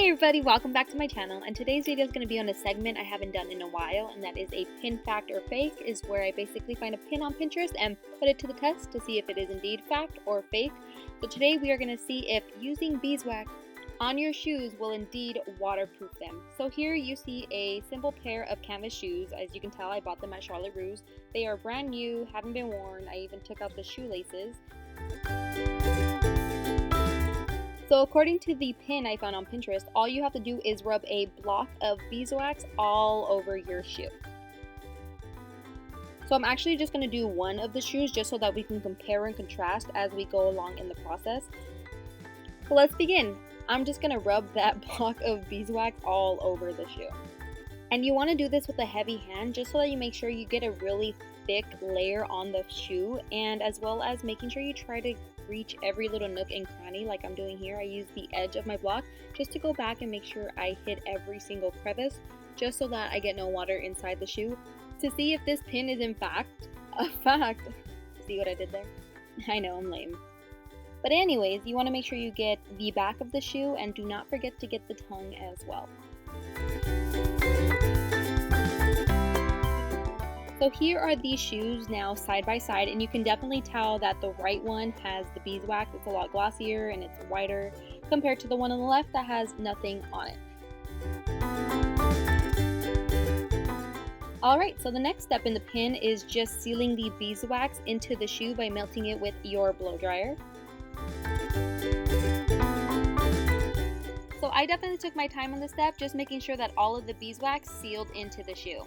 Hey everybody, welcome back to my channel, and today's video is going to be on a segment I haven't done in a while, and that is a pin fact or fake, is where I basically find a pin on Pinterest and put it to the test to see if it is indeed fact or fake. So today we are going to see if using beeswax on your shoes will indeed waterproof them. So here you see a simple pair of canvas shoes. As you can tell, I bought them at Charlotte Russe. They are brand new, haven't been worn. I even took out the shoelaces. So according to the pin I found on Pinterest, all you have to do is rub a block of beeswax all over your shoe. So I'm actually just going to do one of the shoes just so that we can compare and contrast as we go along in the process. So let's begin. I'm just going to rub that block of beeswax all over the shoe. And you want to do this with a heavy hand just so that you make sure you get a really thick layer on the shoe, and as well as making sure you try to reach every little nook and cranny like I'm doing here. I use the edge of my block just to go back and make sure I hit every single crevice just so that I get no water inside the shoe, to see if this pin is in fact a fact. See what I did there? I know, I'm lame. But anyways, you want to make sure you get the back of the shoe, and do not forget to get the tongue as well. So here are these shoes now side by side, and you can definitely tell that the right one has the beeswax. It's a lot glossier and it's whiter compared to the one on the left that has nothing on it. Alright, so the next step in the pin is just sealing the beeswax into the shoe by melting it with your blow dryer. So I definitely took my time on this step, just making sure that all of the beeswax sealed into the shoe.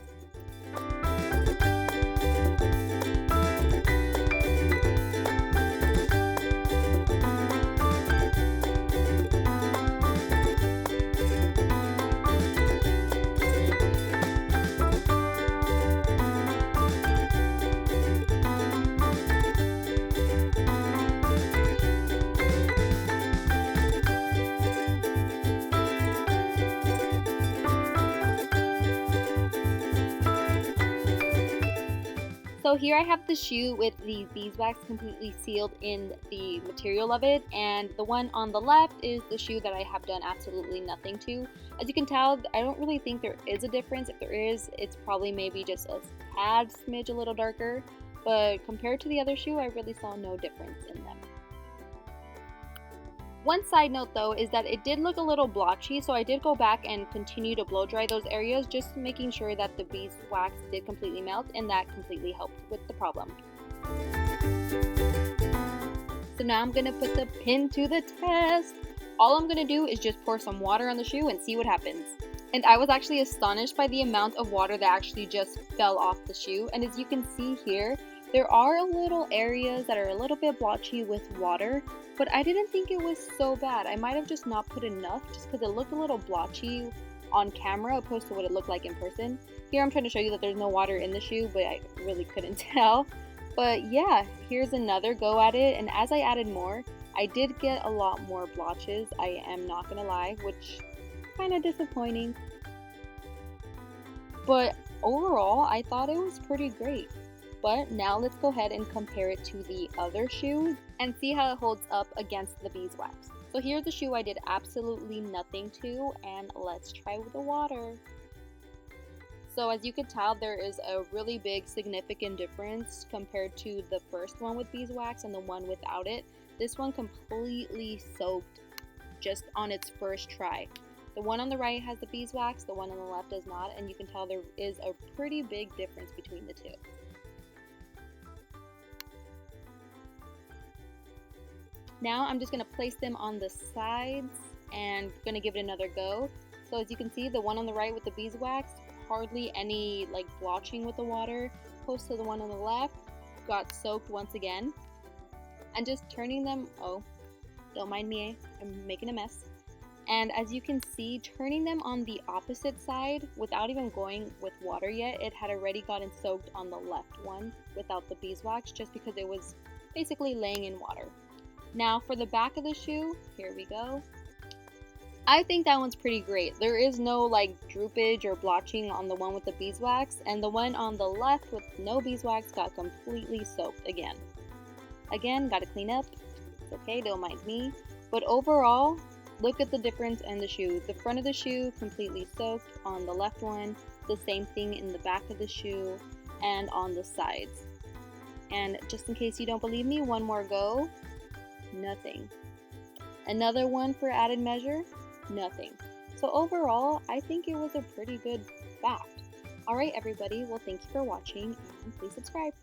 So here I have the shoe with the beeswax completely sealed in the material of it, and the one on the left is the shoe that I have done absolutely nothing to. As you can tell, I don't really think there is a difference. If there is, it's probably maybe just a tad smidge a little darker, but compared to the other shoe, I really saw no difference in them. One side note though is that it did look a little blotchy, so I did go back and continue to blow dry those areas, just making sure that the beeswax did completely melt, and that completely helped with the problem. So now I'm going to put the pin to the test. All I'm going to do is just pour some water on the shoe and see what happens. And I was actually astonished by the amount of water that actually just fell off the shoe, and as you can see here, there are little areas that are a little bit blotchy with water, but I didn't think it was so bad. I might have just not put enough just because it looked a little blotchy on camera opposed to what it looked like in person. Here I'm trying to show you that there's no water in the shoe, but I really couldn't tell. But yeah, here's another go at it, and as I added more, I did get a lot more blotches, I am not gonna lie, which kind of disappointing. But overall, I thought it was pretty great. But now let's go ahead and compare it to the other shoe and see how it holds up against the beeswax. So here's the shoe I did absolutely nothing to, and let's try with the water. So as you can tell, there is a really big significant difference compared to the first one with beeswax and the one without it. This one completely soaked just on its first try. The one on the right has the beeswax, the one on the left does not, and you can tell there is a pretty big difference between the two. Now I'm just going to place them on the sides and going to give it another go. So as you can see, the one on the right with the beeswax, hardly any like blotching with the water, opposed to the one on the left, got soaked once again. And just turning them, oh, don't mind me, I'm making a mess. And as you can see, turning them on the opposite side without even going with water yet, it had already gotten soaked on the left one without the beeswax, just because it was basically laying in water. Now for the back of the shoe, here we go. I think that one's pretty great. There is no like droopage or blotching on the one with the beeswax, and the one on the left with no beeswax got completely soaked again. Gotta clean up. It's okay, don't mind me. But overall, Look at the difference in the shoe. The front of the shoe completely soaked on the left one, the same thing in the back of the shoe, and on the sides. And just in case you don't believe me, one more go, nothing. Another one for added measure, nothing. So overall, I think it was a pretty good fact. Alright everybody, well thank you for watching and please subscribe.